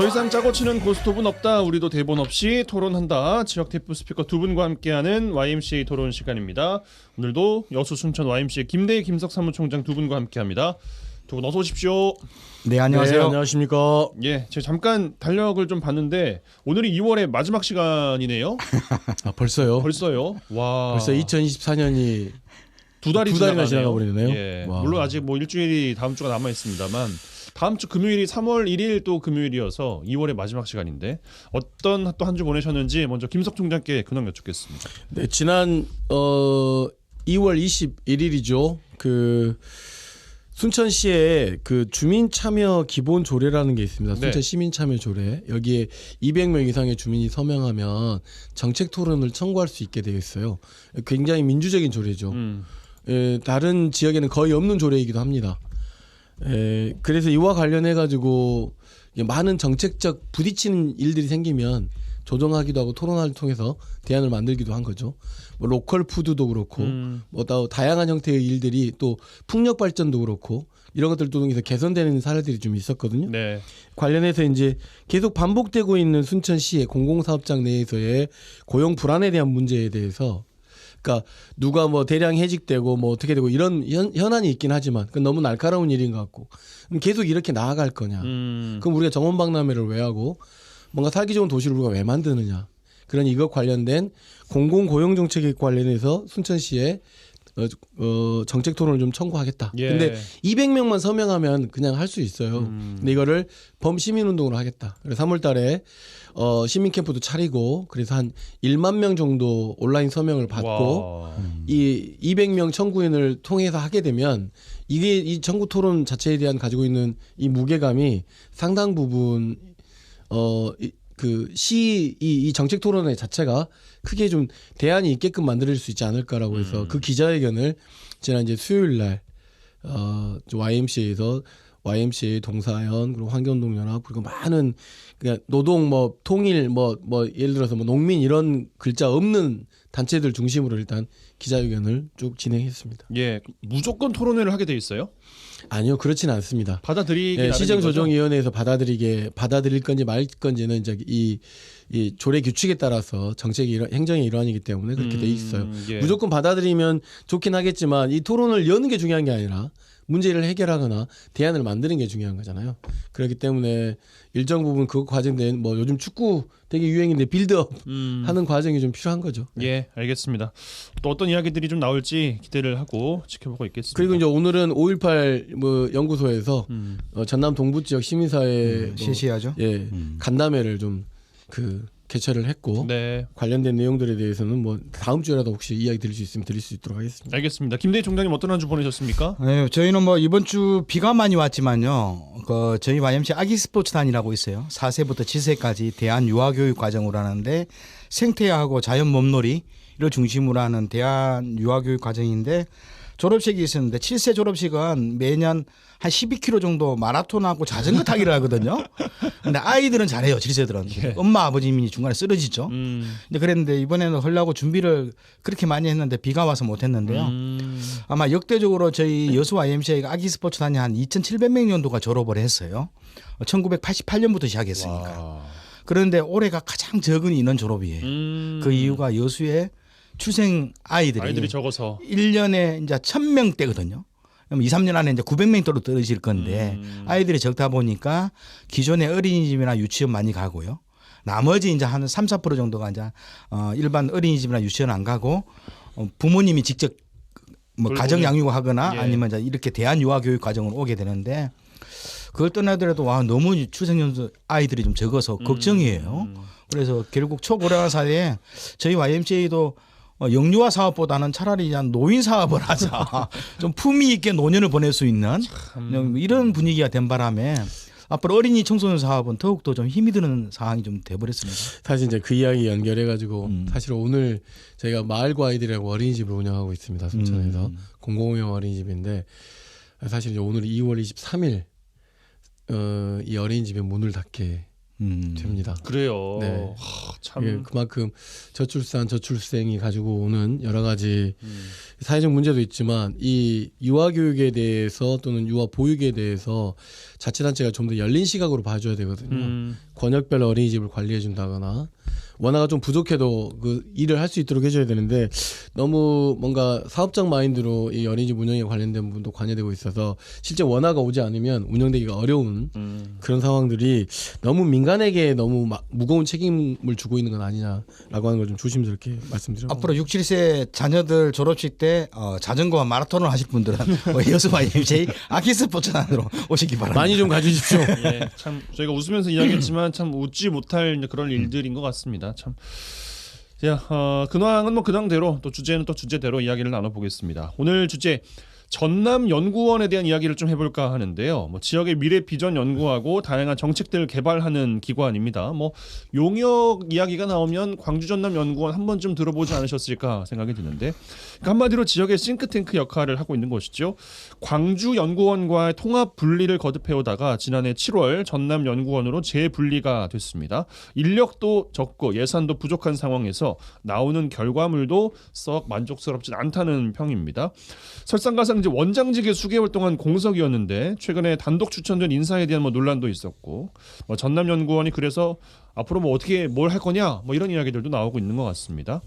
더 이상 짜고 치는 고스톱은 없다. 우리도 대본 없이 토론한다. 지역 대표 스피커 두 분과 함께하는 YMCA 토론 시간입니다. 오늘도 여수 순천 YMCA 김대희 김석 사무총장 두 분과 함께합니다. 두 분 어서 오십시오. 네, 안녕하세요. 네, 안녕하십니까. 예, 제가 잠깐 달력을 좀 봤는데 오늘이 2월의 마지막 시간이네요. 아, 벌써요? 벌써요. 와. 벌써 2024년이 두 달이 지나가 버리네요. 예. 와. 물론 아직 뭐 일주일이 다음 주가 남아 있습니다만 다음 주 금요일이 3월 1일 또 금요일이어서 2월의 마지막 시간인데 어떤 또 한 주 보내셨는지 먼저 김석 총장께 근황 여쭙겠습니다. 네, 지난 2월 21일이죠. 그 순천시에 그 주민 참여 기본 조례라는 게 있습니다. 순천 네. 시민 참여 조례. 여기에 200명 이상의 주민이 서명하면 정책 토론을 청구할 수 있게 되어 있어요. 굉장히 민주적인 조례죠. 다른 지역에는 거의 없는 조례이기도 합니다. 그래서 이와 관련해 가지고 많은 정책적 부딪히는 일들이 생기면 조정하기도 하고 토론회를 통해서 대안을 만들기도 한 거죠. 뭐 로컬 푸드도 그렇고 뭐 또 다양한 형태의 일들이 또 풍력 발전도 그렇고 이런 것들 통해서 개선되는 사례들이 좀 있었거든요. 네. 관련해서 이제 계속 반복되고 있는 순천시의 공공사업장 내에서의 고용 불안에 대한 문제에 대해서 그러니까 누가 뭐 대량 해직되고 뭐 어떻게 되고 이런 현안이 있긴 하지만 그건 너무 날카로운 일인 것 같고 그럼 계속 이렇게 나아갈 거냐? 그럼 우리가 정원박람회를 왜 하고 뭔가 살기 좋은 도시를 우리가 왜 만드느냐? 그런 이것 관련된 공공고용 정책에 관련해서 순천시에 정책 토론을 좀 청구하겠다. 예. 근데 200명만 서명하면 그냥 할 수 있어요. 근데 이거를 범시민운동으로 하겠다. 그래서 3월 달에 시민 캠프도 차리고 그래서 한 1만 명 정도 온라인 서명을 받고 와. 이 200명 청구인을 통해서 하게 되면 이게 이 청구 토론 자체에 대한 가지고 있는 이 무게감이 상당 부분 이 정책 토론회 자체가 크게 좀 대안이 있게끔 만들 수 있지 않을까라고 해서 그 기자회견을 지난 이제 수요일 날 YMCA에서 YMCA 동사연 그리고 환경운동연합 그리고 많은 그냥 노동 뭐 통일 뭐 예를 들어서 뭐 농민 이런 글자 없는 단체들 중심으로 일단 기자회견을 쭉 진행했습니다. 예. 무조건 토론회를 하게 돼 있어요? 아니요, 그렇지는 않습니다. 받아들이기 네, 시정조정위원회에서 받아들일 건지 말 건지는 이제 이 조례 규칙에 따라서 정책이 행정의 일환이기 때문에 그렇게 돼 있어요. 예. 무조건 받아들이면 좋긴 하겠지만 이 토론을 여는 게 중요한 게 아니라 문제를 해결하거나 대안을 만드는 게 중요한 거잖아요. 그렇기 때문에 일정 부분 그 과정된 뭐 요즘 축구 되게 유행인데 빌드업 하는 과정이 좀 필요한 거죠. 예, 알겠습니다. 또 어떤 이야기들이 좀 나올지 기대를 하고 지켜보고 있겠습니다. 그리고 이제 오늘은 5.18 뭐 연구소에서 전남 동부 지역 시민사회 실시하죠. 예, 간담회를 좀 개최를 했고 네, 관련된 내용들에 대해서는 뭐 다음 주에라도 혹시 이야기 드릴 수 있으면 드릴 수 있도록 하겠습니다. 알겠습니다. 김대희 총장님 어떤 한 주 보내셨습니까? 네, 저희는 뭐 이번 주 비가 많이 왔지만요. 저희 YMCA 아기 스포츠단이라고 있어요. 4세부터 7세까지 대한 유아교육 과정으로 하는데 생태하고 자연 몸놀이를 중심으로 하는 대한 유아교육 과정인데 졸업식이 있었는데 7세 졸업식은 매년 한 12km 정도 마라톤하고 자전거 타기를 하거든요. 근데 아이들은 잘해요. 7세들은. 예. 엄마 아버님이 중간에 쓰러지죠. 근데 그랬는데 이번에는 하려고 준비를 그렇게 많이 했는데 비가 와서 못 했는데요. 아마 역대적으로 저희 여수 YMCA가 아기 스포츠단이 한 2,700명 정도가 졸업을 했어요. 1988년부터 시작했으니까. 와. 그런데 올해가 가장 적은 인원 졸업이에요. 그 이유가 여수의 출생 아이들이 적어서 1년에 이제 1,000명대거든요. 그럼 2, 3년 안에 이제 900명대로 떨어질 건데 아이들이 적다 보니까 기존의 어린이집이나 유치원 많이 가고요. 나머지 이제 한 3, 4% 정도가 이제 일반 어린이집이나 유치원 안 가고 부모님이 직접 뭐 가정 양육하거나 예. 아니면 이제 이렇게 대한 유아 교육 과정으로 오게 되는데 그걸 떠나더라도 와 너무 출생 연수 아이들이 좀 적어서 걱정이에요. 그래서 결국 초고령화 사회에 저희 YMCA도 영유아 사업보다는 차라리 그냥 노인 사업을 하자. 좀 품위 있게 노년을 보낼 수 있는 이런 분위기가 된 바람에 앞으로 어린이 청소년 사업은 더욱더 좀 힘이 드는 상황이 좀 돼버렸습니다. 사실 이제 그 이야기 연결해가지고 사실 오늘 저희가 마을과 아이들이라고 어린이집을 운영하고 있습니다. 순천에서 공공운영 어린이집인데 사실 이제 오늘 2월 23일 이 어린이집의 문을 닫게 됩니다. 그래요. 네. 참 예, 그만큼 저출산, 저출생이 가지고 오는 여러 가지 사회적 문제도 있지만 이 유아 교육에 대해서 또는 유아 보육에 대해서 자치단체가 좀 더 열린 시각으로 봐줘야 되거든요. 권역별 어린이집을 관리해 준다거나 원화가 좀 부족해도 그 일을 할 수 있도록 해줘야 되는데 너무 뭔가 사업적 마인드로 이 어린이집 운영에 관련된 부분도 관여되고 있어서 실제 원화가 오지 않으면 운영되기가 어려운 그런 상황들이 너무 민간에게 너무 무거운 책임을 주고 있는 건 아니냐라고 하는 걸 좀 조심스럽게 말씀드려요. 앞으로 6, 7세 자녀들 졸업식 때 자전거와 마라톤을 하실 분들은 여수 YMCA 아키스포츠단으로 오시기 바랍니다. 많이 좀 가주십시오. 예, 참 저희가 웃으면서 이야기했지만 참 웃지 못할 그런 일들인 것 같습니다. 참. 자, 근황은 뭐 근황대로 또 주제는 또 주제대로 이야기를 나눠보겠습니다. 오늘 주제 전남연구원에 대한 이야기를 좀 해볼까 하는데요. 뭐 지역의 미래 비전 연구하고 다양한 정책들을 개발하는 기관입니다. 뭐 용역 이야기가 나오면 광주 전남연구원 한 번쯤 들어보지 않으셨을까 생각이 드는데 그러니까 한마디로 지역의 싱크탱크 역할을 하고 있는 것이죠. 광주연구원과의 통합 분리를 거듭해오다가 지난해 7월 전남연구원으로 재분리가 됐습니다. 인력도 적고 예산도 부족한 상황에서 나오는 결과물도 썩 만족스럽진 않다는 평입니다. 설상가상 이제 원장직에 수개월 동안 공석이었는데 최근에 단독 추천된 인사에 대한 뭐 논란도 있었고 전남연구원이 그래서 앞으로 뭐 어떻게 뭘 할 거냐 뭐 이런 이야기들도 나오고 있는 것 같습니다.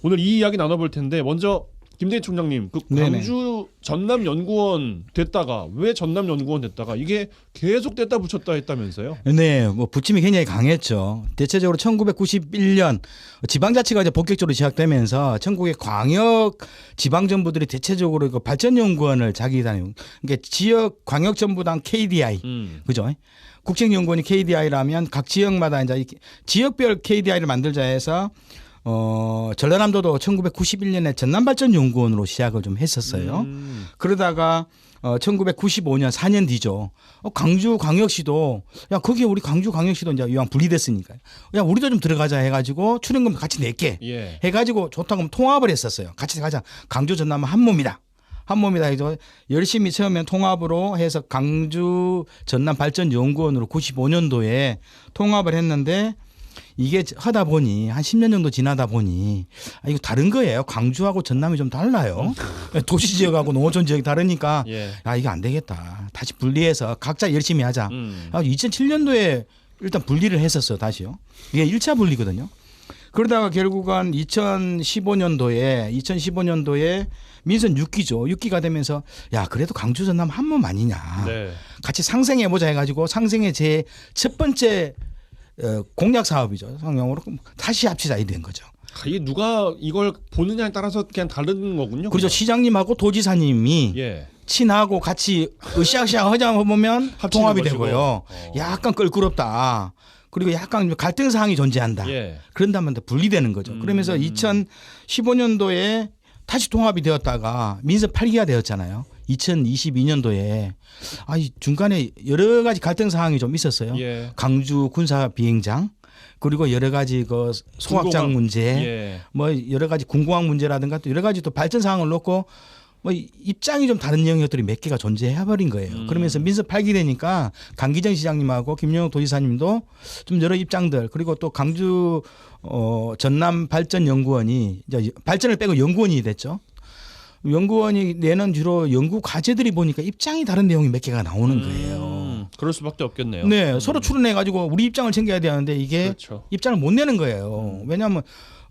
오늘 이 이야기 나눠볼 텐데 먼저 김대희 총장님, 그 광주 전남연구원 됐다가 왜 전남연구원 됐다가 이게 계속 됐다 붙였다 했다면서요? 네, 뭐 부침이 굉장히 강했죠. 대체적으로 1991년 지방자치가 이제 본격적으로 시작되면서 전국의 광역 지방정부들이 대체적으로 그 발전연구원을 자기 단위, 그러니까 지역 광역정부당 KDI, 그죠? 국책연구원이 KDI라면 각 지역마다 이제 지역별 KDI를 만들자 해서 전라남도도 1991년에 전남발전연구원으로 시작을 좀 했었어요. 그러다가 1995년 4년 뒤죠. 광주광역시도 야 거기에 우리 광주광역시도 이제 이왕 분리됐으니까 야 우리도 좀 들어가자 해가지고 출연금 같이 낼게 해가지고 좋다고 하면 통합을 했었어요. 같이 가자. 광주 전남 한 몸이다. 한 몸이다 해서 열심히 처음에 통합으로 해서 광주 전남 발전연구원으로 95년도에 통합을 했는데 이게 하다 보니 한 10년 정도 지나다 보니 이거 다른 거예요. 광주하고 전남이 좀 달라요. 도시 지역하고 농어촌 지역이 다르니까 이게 안 되겠다. 다시 분리해서 각자 열심히 하자. 2007년도에 일단 분리를 했었어요. 다시요. 이게 1차 분리거든요. 그러다가 결국은 2015년도에 민선 6기죠. 6기가 되면서 야 그래도 광주 전남 한 몸 아니냐. 같이 상생해보자 해가지고 상생의 제 첫 번째 공약 사업이죠. 성명으로 다시 합치자 이 된 거죠. 이게 누가 이걸 보느냐에 따라서 그냥 다른 거군요. 그렇죠. 시장님하고 도지사님이 친하고 같이 으쌰으쌰 하자 보면 통합이 되고요. 약간 껄끄럽다. 그리고 약간 갈등 사항이 존재한다. 그런다면 분리되는 거죠. 그러면서 2015년도에 다시 통합이 되었다가 민선 8기가 되었잖아요. 2022년도에 중간에 여러 가지 갈등 사항이 좀 있었어요. 광주 군사 비행장 그리고 여러 가지 그 소각장 문제, 뭐 여러 가지 군공항 문제라든가 또 여러 가지 또 발전 사항을 놓고 뭐 입장이 좀 다른 영역들이 몇 개가 존재해 버린 거예요. 그러면서 민선 8기 되니까 강기정 시장님하고 김영욱 도지사님도 좀 여러 입장들 그리고 또 광주 전남 발전연구원이 이제 발전을 빼고 연구원이 됐죠. 연구원이 내는 주로 연구 과제들이 보니까 입장이 다른 내용이 몇 개가 나오는 거예요. 그럴 수밖에 없겠네요. 네, 서로 출연해가지고 우리 입장을 챙겨야 되는데 이게 입장을 못 내는 거예요. 왜냐하면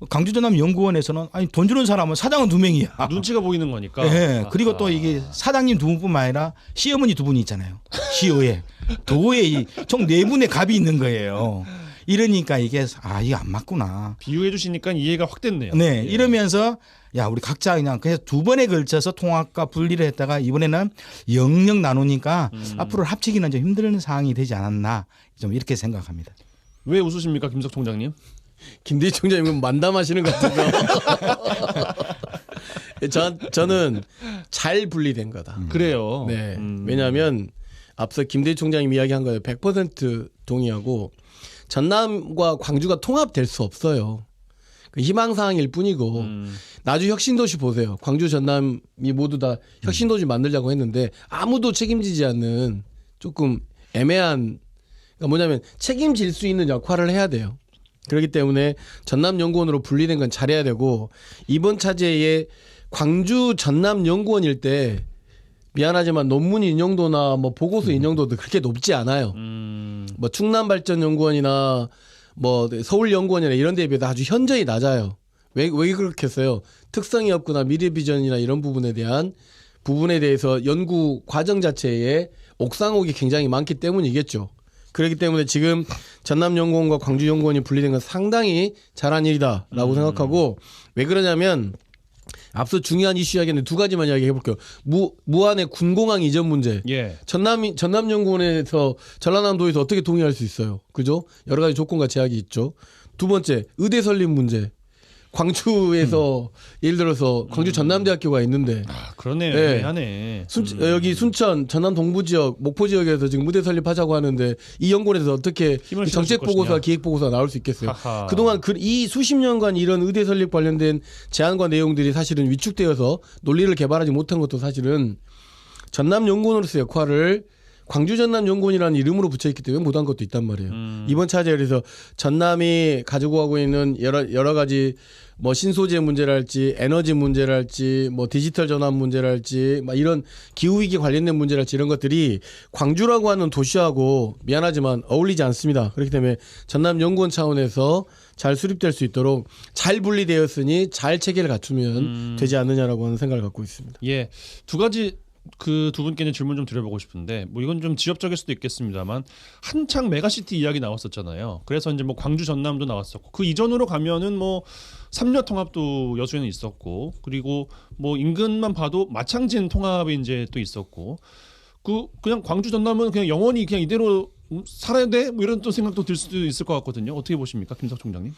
광주 전남 연구원에서는 돈 주는 사람은 사장은 2명이야. 눈치가 보이는 거니까. 네, 그리고 또 이게 사장님 2분뿐만 아니라 시어머니 2분이 있잖아요. 시의회, 도의회 총 4분의 갑이 있는 거예요. 이러니까 이게 이게 안 맞구나. 비유해 주시니까 이해가 확 됐네요. 네, 이러면서 야 우리 각자 그냥 그래서 2번에 걸쳐서 통합과 분리를 했다가 이번에는 영영 나누니까 앞으로 합치기는 좀 힘든 상황이 되지 않았나 좀 이렇게 생각합니다. 왜 웃으십니까, 김석 총장님? 김대희 총장님은 만담하시는 것 같아요. 저는 잘 분리된 거다. 그래요. 네. 왜냐하면 앞서 김대희 총장님 이야기한 거에 100% 동의하고 전남과 광주가 통합될 수 없어요. 그 희망사항일 뿐이고 나중에 혁신도시 보세요. 광주 전남이 모두 다 혁신도시 만들자고 했는데 아무도 책임지지 않는 조금 애매한 그러니까 뭐냐면 책임질 수 있는 역할을 해야 돼요. 그렇기 때문에 전남연구원으로 분리된 건 잘해야 되고 이번 차제에 광주 전남연구원일 때 미안하지만 논문 인용도나 뭐 보고서 인용도도 그렇게 높지 않아요. 뭐 충남발전연구원이나 뭐 서울연구원이나 이런 데에 비해서 아주 현저히 낮아요. 왜 그렇게 했어요? 특성이 없거나 미래비전이나 이런 부분에 대해서 연구 과정 자체에 옥상옥이 굉장히 많기 때문이겠죠. 그렇기 때문에 지금 전남연구원과 광주연구원이 분리된 건 상당히 잘한 일이다라고 생각하고 왜 그러냐면 앞서 중요한 이슈 이야기는 두 가지만 이야기해 볼게요. 무안의 군공항 이전 문제. 예. 전남연구원에서 전라남도에서 어떻게 동의할 수 있어요? 그죠? 여러 가지 조건과 제약이 있죠. 두 번째, 의대 설립 문제. 광주에서 예를 들어서 광주 전남대학교가 있는데 그러네요. 네. 애매하네. 여기 순천 전남 동부 지역 목포 지역에서 지금 무대 설립하자고 하는데 이 연구원에서 어떻게 힘을 정책 실어줄 보고서와 것이냐. 기획 보고서가 나올 수 있겠어요. 하하. 그동안 이 수십 년간 이런 의대 설립 관련된 제안과 내용들이 사실은 위축되어서 논리를 개발하지 못한 것도 사실은 전남 연구원으로서의 역할을 광주 전남 연구원이라는 이름으로 붙여있기 때문에 못한 것도 있단 말이에요. 이번 차제에서 전남이 가지고 가고 있는 여러 가지 뭐 신소재 문제랄지 에너지 문제랄지 뭐 디지털 전환 문제랄지 막 이런 기후 위기 관련된 문제랄지 이런 것들이 광주라고 하는 도시하고 미안하지만 어울리지 않습니다. 그렇기 때문에 전남 연구원 차원에서 잘 수립될 수 있도록 잘 분리되었으니 잘 체계를 갖추면 되지 않느냐라고 하는 생각을 갖고 있습니다. 예. 두 가지 그 두 분께는 질문 좀 드려보고 싶은데 뭐 이건 좀 지역적일 수도 있겠습니다만 한창 메가시티 이야기 나왔었잖아요. 그래서 이제 뭐 광주 전남도 나왔었고 그 이전으로 가면은 뭐 삼려 통합도 여수에는 있었고 그리고 뭐 인근만 봐도 마창진 통합이 이제 또 있었고 그냥 광주 전남은 그냥 영원히 그냥 이대로 살아야 돼? 뭐 이런 또 생각도 들 수도 있을 것 같거든요. 어떻게 보십니까, 김석 총장님?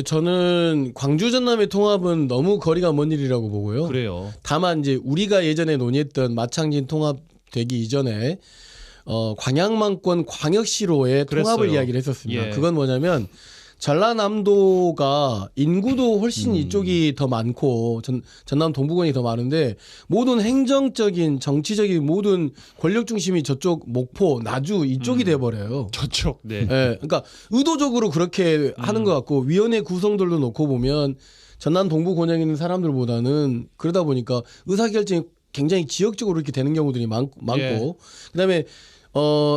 저는 광주 전남의 통합은 너무 거리가 먼 일이라고 보고요. 그래요. 다만 이제 우리가 예전에 논의했던 마창진 통합 되기 이전에 광양만권 광역시로의 그랬어요. 통합을 이야기를 했었습니다. 예. 그건 뭐냐면 전라남도가 인구도 훨씬 이쪽이 더 많고 전남 동부권이 더 많은데 모든 행정적인 정치적인 모든 권력 중심이 저쪽 목포 나주 이쪽이 돼버려요. 저쪽. 네. 예, 그러니까 의도적으로 그렇게 하는 것 같고 위원회 구성들도 놓고 보면 전남 동부 권역에 있는 사람들보다는 그러다 보니까 의사결정이 굉장히 지역적으로 이렇게 되는 경우들이 많고 예. 그다음에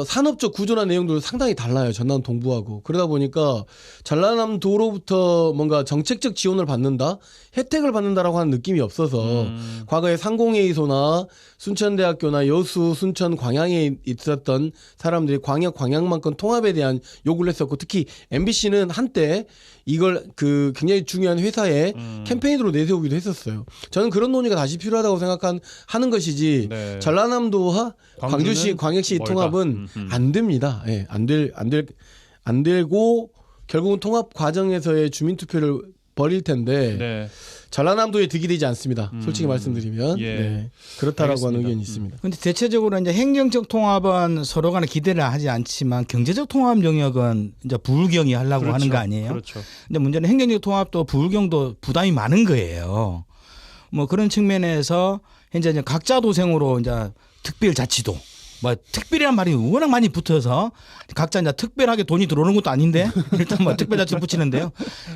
산업적 구조나 내용들도 상당히 달라요. 전남 동부하고. 그러다 보니까 전라남도로부터 뭔가 정책적 지원을 받는다, 혜택을 받는다라고 하는 느낌이 없어서 과거에 상공회의소나 순천대학교나 여수, 순천, 광양에 있었던 사람들이 광양만권 통합에 대한 요구를 했었고 특히 MBC는 한때 이걸 굉장히 중요한 회사에 캠페인으로 내세우기도 했었어요. 저는 그런 논의가 다시 필요하다고 하는 것이지 네. 전라남도와 광주시, 광역시 멀다. 통합은 안 됩니다. 예, 안 되고 결국은 통합 과정에서의 주민투표를 벌일 텐데 네. 전라남도에 득이 되지 않습니다. 솔직히 말씀드리면 예. 네, 그렇다라고 알겠습니다. 하는 의견이 있습니다. 근데 대체적으로 이제 행정적 통합은 서로 간에 기대를 하지 않지만 경제적 통합 영역은 이제 부울경이 하려고 그렇죠. 하는 거 아니에요? 그렇죠. 근데 문제는 행정적 통합도 부울경도 부담이 많은 거예요. 뭐 그런 측면에서 현재 이제 각자 도생으로 이제 특별자치도 뭐 특별이란 말이 워낙 많이 붙어서 각자 이제 특별하게 돈이 들어오는 것도 아닌데 일단 뭐 특별자치 붙이는데요.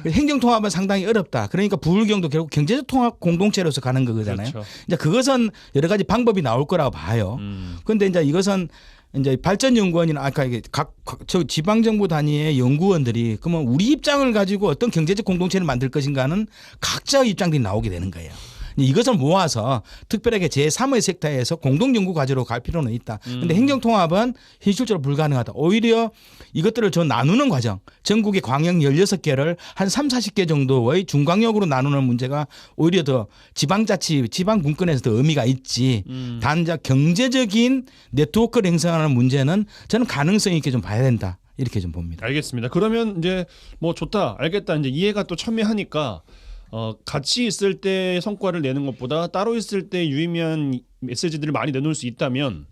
행정 통합은 상당히 어렵다. 그러니까 부울경도 결국 경제적 통합 공동체로서 가는 거잖아요. 그렇죠. 이제 그것은 여러 가지 방법이 나올 거라고 봐요. 그런데 이제 이것은 이제 발전연구원이나 아까 이게 저 지방정부 단위의 연구원들이 그러면 우리 입장을 가지고 어떤 경제적 공동체를 만들 것인가는 각자의 입장들이 나오게 되는 거예요. 이것을 모아서 특별하게 제3의 섹터에서 공동연구 과제로 갈 필요는 있다. 그런데 행정통합은 현실적으로 불가능하다. 오히려 이것들을 저 나누는 과정, 전국의 광역 16개를 한 3, 40개 정도의 중광역으로 나누는 문제가 오히려 더 지방자치, 지방분권에서 더 의미가 있지. 단자 경제적인 네트워크를 형성하는 문제는 저는 가능성 있게 좀 봐야 된다. 이렇게 좀 봅니다. 알겠습니다. 그러면 이제 뭐 좋다, 알겠다, 이제 이해가 또 첨예하니까 같이 있을 때 성과를 내는 것보다 따로 있을 때 유의미한 메시지들을 많이 내놓을 수 있다면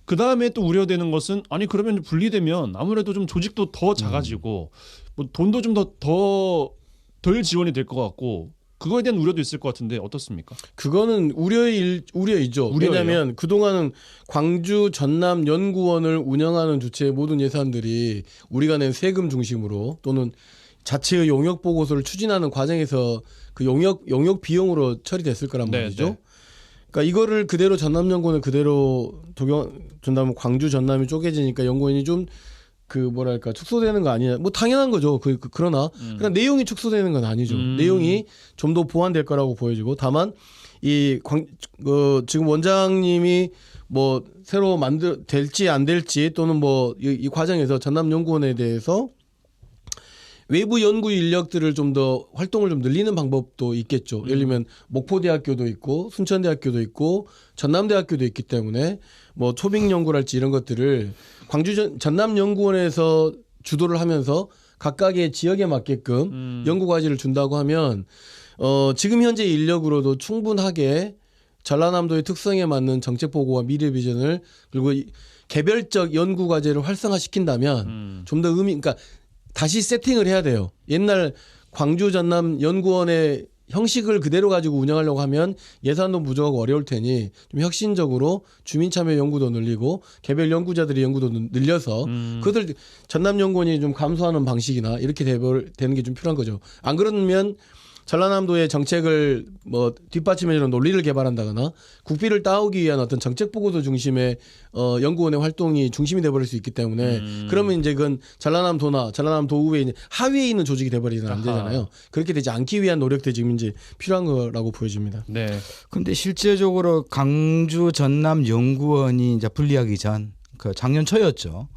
그 다음에 또 우려되는 것은 아니 그러면 분리되면 아무래도 좀 조직도 더 작아지고 뭐 돈도 좀 더 덜 지원이 될 것 같고 그거에 대한 우려도 있을 것 같은데 어떻습니까? 그거는 우려이죠. 우려예요? 왜냐하면 그동안은 광주 전남 연구원을 운영하는 주체의 모든 예산들이 우리가 낸 세금 중심으로 또는 자체의 용역 보고서를 추진하는 과정에서 그 용역 비용으로 처리됐을 거란 네, 말이죠. 네. 그러니까 이거를 그대로 전남연구원을 그대로 전남 광주 전남이 쪼개지니까 연구원이 좀 그 뭐랄까 축소되는 거 아니냐. 뭐 당연한 거죠. 그러나 그냥 내용이 축소되는 건 아니죠. 내용이 좀 더 보완될 거라고 보여지고 다만 지금 원장님이 뭐 새로 될지 안 될지 또는 뭐 이 과정에서 전남연구원에 대해서 외부 연구 인력들을 좀 더 활동을 좀 늘리는 방법도 있겠죠. 예를 들면 목포대학교도 있고 순천대학교도 있고 전남대학교도 있기 때문에 뭐 초빙 연구랄지 이런 것들을 광주 전남연구원에서 주도를 하면서 각각의 지역에 맞게끔 연구 과제를 준다고 하면 지금 현재 인력으로도 충분하게 전라남도의 특성에 맞는 정책 보고와 미래 비전을 그리고 개별적 연구 과제를 활성화시킨다면 좀 더 그러니까 다시 세팅을 해야 돼요. 옛날 광주 전남 연구원의 형식을 그대로 가지고 운영하려고 하면 예산도 부족하고 어려울 테니 좀 혁신적으로 주민 참여 연구도 늘리고 개별 연구자들의 연구도 늘려서 그들 전남 연구원이 좀 감소하는 방식이나 이렇게 되는 게 좀 필요한 거죠. 안 그러면 전라남도의 정책을 뭐 뒷받침해주는 논리를 개발한다거나 국비를 따오기 위한 어떤 정책 보고서 중심의 연구원의 활동이 중심이 돼버릴 수 있기 때문에 그러면 이제 그건 전라남도나 전라남도의회 하위에 있는 조직이 돼버리면 안 되잖아요. 그렇게 되지 않기 위한 노력들이 지금 이제 필요한 거라고 보여집니다. 네. 근데 실제적으로 광주 전남 연구원이 이제 분리하기 전 그 작년 초였죠.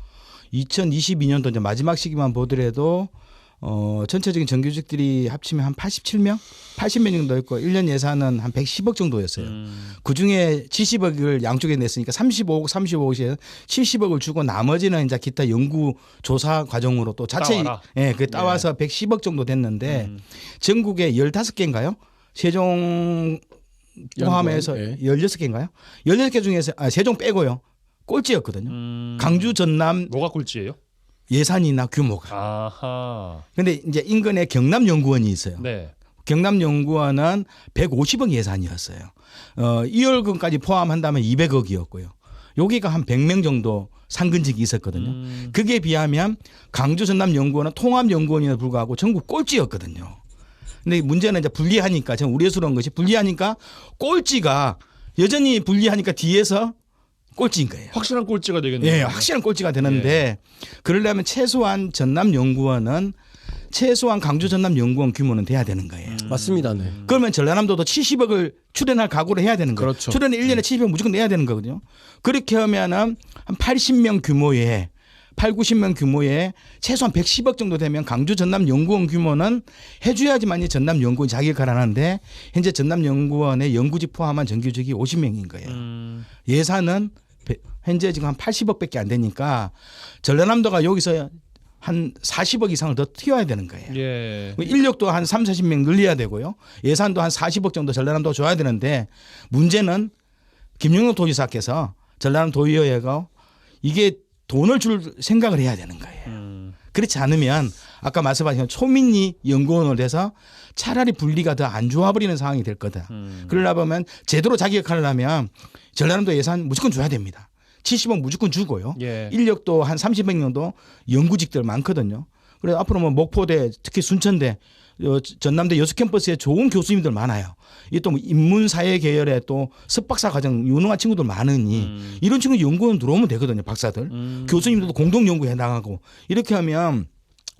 2022년도 이제 마지막 시기만 보더라도 전체적인 정규직들이 합치면 한 87명? 80명 정도 있고 1년 예산은 한 110억 정도였어요. 그중에 70억을 양쪽에 냈으니까 35억에서 70억을 주고 나머지는 이제 기타 연구 조사 과정으로 또 자체 그 따와서 110억 정도 됐는데 전국에 15개인가요? 세종 포함해서 16개인가요? 16개 중에서 세종 빼고요. 꼴찌였거든요. 광주 전남 뭐가 꼴찌예요? 예산이나 규모가. 아하. 근데 이제 인근에 경남연구원이 있어요. 네. 경남연구원은 150억 예산이었어요. 2월금까지 포함한다면 200억이었고요. 여기가 한 100명 정도 상근직이 있었거든요. 그게 비하면 광주 전남연구원은 통합연구원에도 불구하고 전국 꼴찌였거든요. 근데 문제는 이제 분리하니까 좀 우려스러운 것이 분리하니까 꼴찌가 여전히 분리하니까 뒤에서 꼴찌인 거예요. 확실한 꼴찌가 되겠네요. 예, 확실한 꼴찌가 되는데 그러려면 최소한 전남연구원은 최소한 광주 전남연구원 규모는 돼야 되는 거예요. 맞습니다. 네. 그러면 전라남도도 70억을 출연할 각오를 해야 되는 거예요. 그렇죠. 출연에 1년에 70억 무조건 내야 되는 거거든요. 그렇게 하면은 한 80명 규모의 90명 규모의 최소한 110억 정도 되면 광주 전남연구원 규모는 해줘야지만이 전남연구원이 자격을 하는데 현재 전남연구원의 연구직 포함한 정규직이 50명인 거예요. 예산은 현재 지금 한 80억밖에 안 되니까 전라남도가 여기서 한 40억 이상을 더 튀어야 되는 거예요. 예. 인력도 한 3, 40명 늘려야 되고요. 예산도 한 40억 정도 전라남도 줘야 되는데 문제는 김영록 도지사께서 전라남도의회가 이게 돈을 줄 생각을 해야 되는 거예요. 그렇지 않으면 아까 말씀하신 초민이 연구원을 해서 차라리 분리가 더 안 좋아버리는 상황이 될 거다. 그러려면 제대로 자격하려면 전라남도 예산 무조건 줘야 됩니다. 70억 무조건 주고요. 예. 인력도 한 30명 정도 연구직들 많거든요. 그래서 앞으로 뭐 목포대 특히 순천대 전남대 여수 캠퍼스에 좋은 교수님들 많아요. 이 또 인문사회 계열의 또 석박사 과정 유능한 친구들 많으니 이런 친구 연구원 들어오면 되거든요. 박사들. 교수님들도 공동 연구해 나가고 이렇게 하면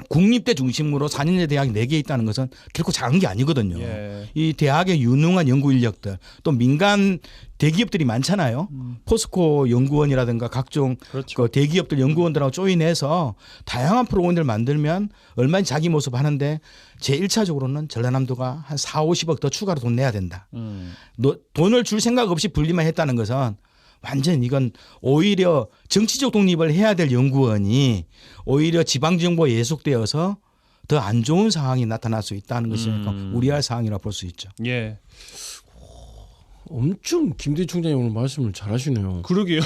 국립대 중심으로 4년제 대학이 4개 있다는 것은 결코 작은 게 아니거든요. 예. 이 대학의 유능한 연구 인력들 또 민간 대기업들이 많잖아요. 포스코 연구원이라든가 각종 그렇죠. 그 대기업들 연구원들하고 조인해서 다양한 프로그램들 만들면 얼마든지 자기 모습 하는데 제1차적으로는 전라남도가 한 4, 50억 더 추가로 돈 내야 된다. 돈을 줄 생각 없이 분리만 했다는 것은 완전 이건 오히려 정치적 독립을 해야 될 연구원이 오히려 지방정부에 예속되어서 더 안 좋은 상황이 나타날 수 있다는 것이 우려할 사항이라 볼 수 있죠. 예. 엄청 김대희 총장님 오늘 말씀을 잘하시네요. 그러게요.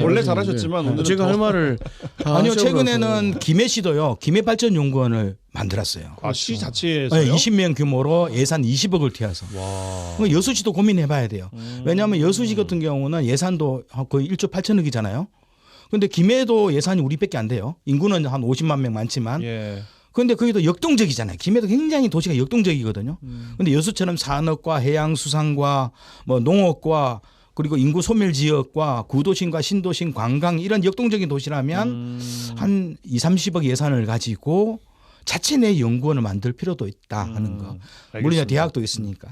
원래 잘하셨지만 오늘은 제가 할 말을 다 아니요, 하셔서 최근에는 김해시도요, 김해발전연구원을 만들었어요. 시 자체에서요. 네, 20명 규모로 예산 20억을 투여해서. 와. 여수시도 고민해봐야 돼요. 왜냐하면 여수시 같은 경우는 예산도 거의 1조 8천억이잖아요. 근데 김해도 예산이 우리밖에 안 돼요. 인구는 한 50만 명 많지만. 예. 그런데 거기도 역동적이잖아요. 김해도 굉장히 도시가 역동적이거든요. 근데 여수처럼 산업과 해양수산과 뭐 농업과 그리고 인구 소멸 지역과 구도심과 신도심 관광 이런 역동적인 도시라면 한 2, 30억 예산을 가지고 자체 내 연구원을 만들 필요도 있다 하는 거. 물론 알겠습니다. 대학도 있으니까.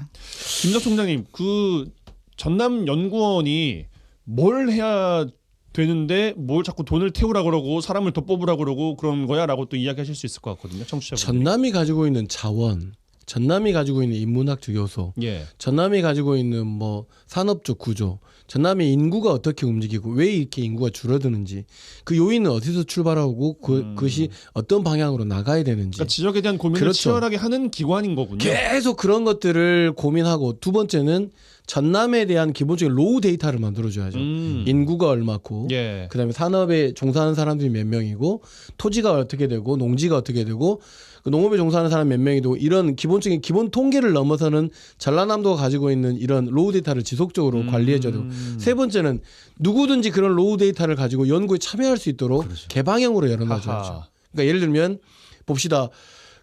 김덕 총장님, 그 전남 연구원이 뭘 해야 되는데 뭘 자꾸 돈을 태우라 그러고 사람을 더 뽑으라 그러고 그런 거야라고 또 이야기하실 수 있을 것 같거든요, 청취자분들. 전남이 가지고 있는 자원, 전남이 가지고 있는 인문학적 요소, 예. 전남이 가지고 있는 뭐 산업적 구조, 전남의 인구가 어떻게 움직이고 왜 이렇게 인구가 줄어드는지 그 요인은 어디서 출발하고 그것이 어떤 방향으로 나가야 되는지 그러니까 지역에 대한 고민을 그렇죠. 치열하게 하는 기관인 거군요. 계속 그런 것들을 고민하고 두 번째는 전남에 대한 기본적인 로우 데이터를 만들어줘야죠. 인구가 얼마고 예. 그다음에 산업에 종사하는 사람들이 몇 명이고 토지가 어떻게 되고 농지가 어떻게 되고 그 농업에 종사하는 사람 몇 명이 되고 이런 기본적인 기본 통계를 넘어서는 전라남도가 가지고 있는 이런 로우 데이터를 지속적으로 관리해줘야 되고 세 번째는 누구든지 그런 로우 데이터를 가지고 연구에 참여할 수 있도록 개방형으로 열어놔줘야죠. 하하. 그러니까 예를 들면 봅시다.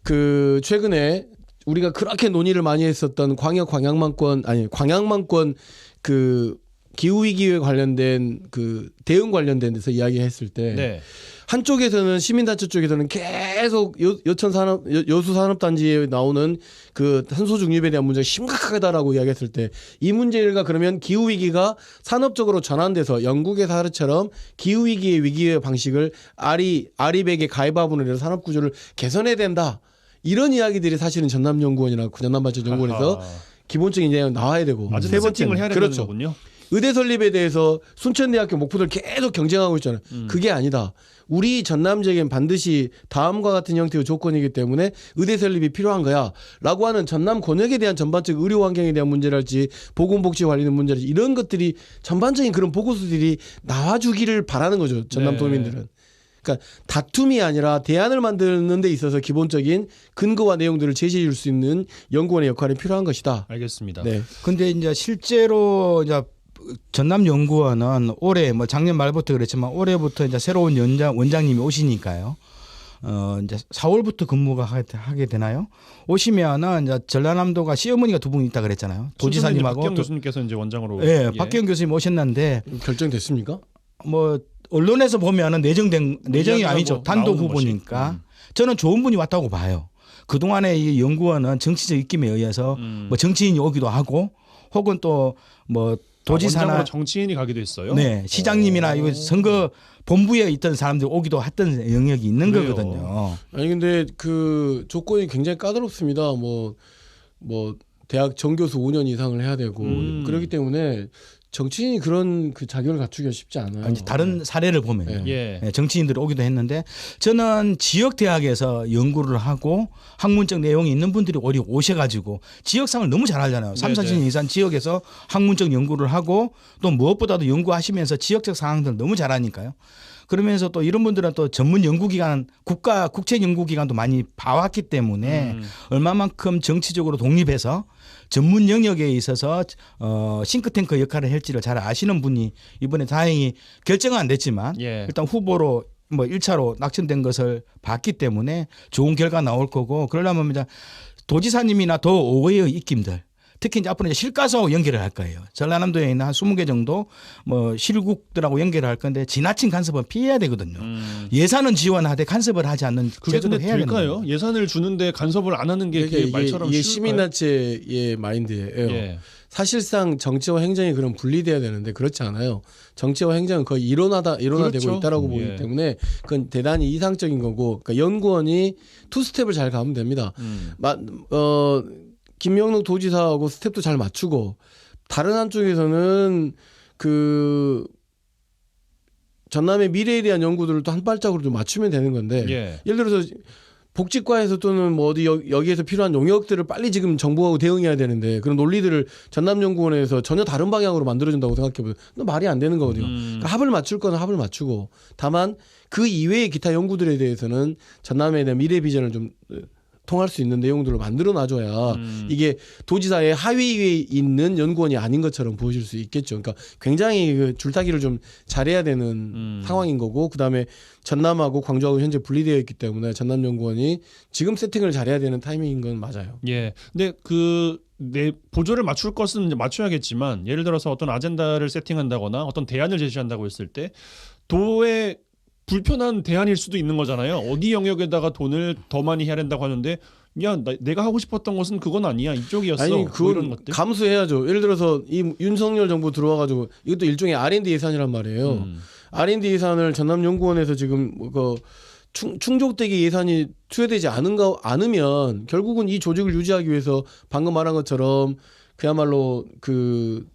그 최근에 우리가 그렇게 논의를 많이 했었던 광양만권 그 기후 위기에 관련된 그 대응 관련된 데서 이야기했을 때 네. 한쪽에서는 시민단체 쪽에서는 계속 여수 산업단지에 나오는 그 탄소 중립에 대한 문제가 심각하다라고 이야기했을 때 이 문제가 그러면 기후 위기가 산업적으로 전환돼서 영국의 사례처럼 기후 위기의 방식을 아리백의 가위바위보로 해서 산업 구조를 개선해야 된다. 이런 이야기들이 사실은 전남연구원이나 전남발전연구원에서 기본적인 이제 나와야 되고 아주 세 세팅을 번째는 해야 되는 그렇죠. 거군요. 의대 설립에 대해서 순천대학교 목포들 계속 경쟁하고 있잖아요. 그게 아니다. 우리 전남 지역엔 반드시 다음과 같은 형태의 조건이기 때문에 의대 설립이 필요한 거야 라고 하는 전남 권역에 대한 전반적 의료 환경에 대한 문제랄지 보건복지 관련 문제랄지 이런 것들이 전반적인 그런 보고서들이 나와주기를 바라는 거죠. 전남 네. 도민들은. 그러니까 다툼이 아니라 대안을 만드는 데 있어서 기본적인 근거와 내용들을 제시해 줄 수 있는 연구원의 역할이 필요한 것이다. 알겠습니다. 네. 근데 이제 실제로 이제 전남연구원은 올해 뭐 작년 말부터 그랬지만 올해부터 이제 새로운 원장님이 오시니까요. 이제 4월부터 근무가 하게 되나요? 오시면은 이제 전라남도가 시어머니가 두 분 있다 그랬잖아요. 도지사님하고 박경 교수님께서 이제 원장으로. 예, 박경 교수님 오셨는데 결정됐습니까? 뭐 언론에서 보면은 내정이 이야기하고 아니죠. 단독 나오는 후보니까 저는 좋은 분이 왔다고 봐요. 그동안에 이 연구원은 정치적 입김에 의해서 뭐 정치인이 오기도 하고 혹은 또 뭐 도지사나 원장으로 정치인이 가기도 했어요. 네, 시장님이나 이거 선거 본부에 있던 사람들이 오기도 했던 영역이 있는 그래요. 거거든요. 아니 근데 그 조건이 굉장히 까다롭습니다. 뭐 대학 정교수 5년 이상을 해야 되고 그렇기 때문에 정치인이 그런 그 자격을 갖추기가 쉽지 않아요. 아니, 다른 사례를 보면 예. 정치인들이 오기도 했는데 저는 지역 대학에서 연구를 하고 학문적 내용이 있는 분들이 오셔가지고 지역상을 너무 잘 알잖아요. 3, 40년 이상 지역에서 학문적 연구를 하고 또 무엇보다도 연구하시면서 지역적 상황들을 너무 잘 아니까요. 그러면서 또 이런 분들은 또 전문 연구기관, 국책 연구기관도 많이 봐왔기 때문에 얼마만큼 정치적으로 독립해서 전문 영역에 있어서 싱크탱크 역할을 할지를 잘 아시는 분이 이번에 다행히 결정은 안 됐지만 예. 일단 후보로 뭐 1차로 낙천된 것을 봤기 때문에 좋은 결과 나올 거고 그러려면 이제 도지사님이나 더 5개의 입김들 특히 이제 앞으로 이제 실가서 연결을 할 거예요. 전라남도에 있는 한 20개 정도 뭐 실국들하고 연결을 할 건데 지나친 간섭은 피해야 되거든요. 예산은 지원하되 간섭을 하지 않는 그게 근데 제도를 해야 되는 될까요? 거예요. 예산을 주는데 간섭을 안 하는 게 그러니까 그게 말처럼 이게 쉬울까요? 시민단체의 마인드예요. 예. 사실상 정치와 행정이 그럼 분리돼야 되는데 그렇지 않아요. 정치와 행정은 거의 일원화되고 그렇죠. 있다라고 보기 예. 때문에 그건 대단히 이상적인 거고 그러니까 연구원이 투 스텝을 잘 가면 됩니다. 김명록 도지사하고 스텝도 잘 맞추고 다른 한쪽에서는 그 전남의 미래에 대한 연구들을 또 한 발짝으로 좀 맞추면 되는 건데 예. 예를 들어서 복지과에서 또는 뭐 어디 여기에서 필요한 용역들을 빨리 지금 정부하고 대응해야 되는데 그런 논리들을 전남연구원에서 전혀 다른 방향으로 만들어준다고 생각해보면 말이 안 되는 거거든요. 그러니까 합을 맞출 거는 합을 맞추고 다만 그 이외의 기타 연구들에 대해서는 전남에 대한 미래 비전을 좀 통할 수 있는 내용들을 만들어 놔줘야 이게 도지사의 하위에 있는 연구원이 아닌 것처럼 보여질 수 있겠죠. 그러니까 굉장히 그 줄타기를 좀 잘해야 되는 상황인 거고 그다음에 전남하고 광주하고 현재 분리되어 있기 때문에 전남연구원이 지금 세팅을 잘해야 되는 타이밍인 건 맞아요. 예. 근데 내 보조를 맞출 것은 이제 맞춰야겠지만 예를 들어서 어떤 아젠다를 세팅한다거나 어떤 대안을 제시한다고 했을 때 도의 불편한 대안일 수도 있는 거잖아요. 어디 영역에다가 돈을 더 많이 해야 된다고 하는데 야 내가 하고 싶었던 것은 그건 아니야 이쪽이었어. 아니 뭐 그건 이런 것들. 감수해야죠. 예를 들어서 이 윤석열 정부 들어와가지고 이것도 일종의 R&D 예산이란 말이에요. R&D 예산을 전남연구원에서 지금 그 충족되게 예산이 투여되지 않으면 결국은 이 조직을 유지하기 위해서 방금 말한 것처럼 그야말로 그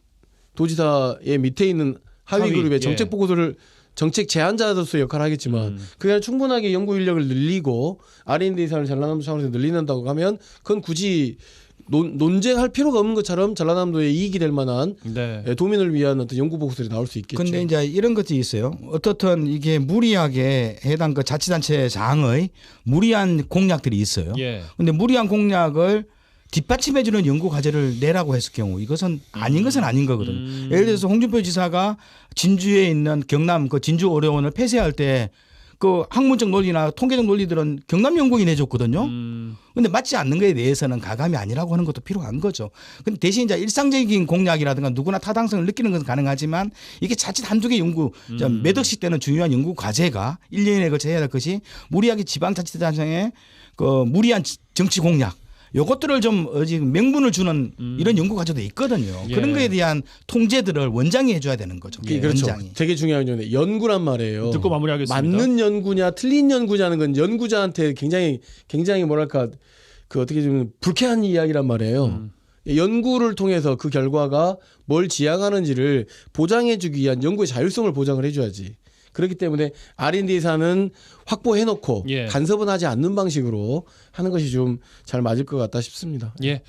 도지사의 밑에 있는 하위 그룹의 정책 보고서를 정책 제안자로서의 역할을 하겠지만 그게 충분하게 연구 인력을 늘리고 R&D 예산을 전라남도 차원에서 늘린다고 하면 그건 굳이 논쟁할 필요가 없는 것처럼 전라남도에 이익이 될 만한 네. 도민을 위한 어떤 연구 보고서들이 나올 수 있겠죠. 근데 이제 이런 것도 있어요. 어떻든 이게 무리하게 해당 그 자치단체장의 무리한 공약들이 있어요. 예. 근데 무리한 공약을 뒷받침해주는 연구 과제를 내라고 했을 경우 이것은 아닌 것은 아닌 거거든요. 예를 들어서 홍준표 지사가 진주에 있는 경남 그 진주 오래원을 폐쇄할 때 그 학문적 논리나 통계적 논리들은 경남연구원이 내줬거든요. 근데 맞지 않는 거에 대해서는 가감이 아니라고 하는 것도 필요한 거죠. 근데 대신 이제 일상적인 공약이라든가 누구나 타당성을 느끼는 것은 가능하지만 이게 자칫 한두 개 연구 몇 억씩 되는 중요한 연구 과제가 1년에 걸쳐 해야 될 것이 무리하게 지방자치단체장의 그 무리한 정치 공약 요것들을 좀 명분을 주는 이런 연구 과제도 있거든요. 예. 그런 거에 대한 통제들을 원장이 해줘야 되는 거죠. 그렇죠. 원장이. 되게 중요한 점인데 연구란 말이에요. 듣고 마무리하겠습니다. 맞는 연구냐 틀린 연구냐는 건 연구자한테 굉장히 뭐랄까 그 어떻게 좀 불쾌한 이야기란 말이에요. 연구를 통해서 그 결과가 뭘 지향하는지를 보장해주기 위한 연구의 자율성을 보장을 해줘야지. 그렇기 때문에 R&D 예산은 확보해놓고 예. 간섭은 하지 않는 방식으로 하는 것이 좀 잘 맞을 것 같다 싶습니다. 예.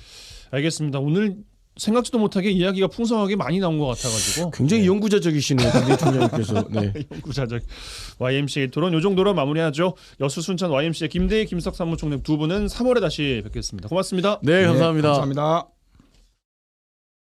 알겠습니다. 오늘 생각지도 못하게 이야기가 풍성하게 많이 나온 것 같아가지고 굉장히 연구자적이시네요. 굉장히 총장님께서. 네. 연구자적 YMCA 토론 요 정도로 마무리하죠. 여수 순천 YMCA 김대희 김석 사무총장 두 분은 3월에 다시 뵙겠습니다. 고맙습니다. 네, 감사합니다. 감사합니다.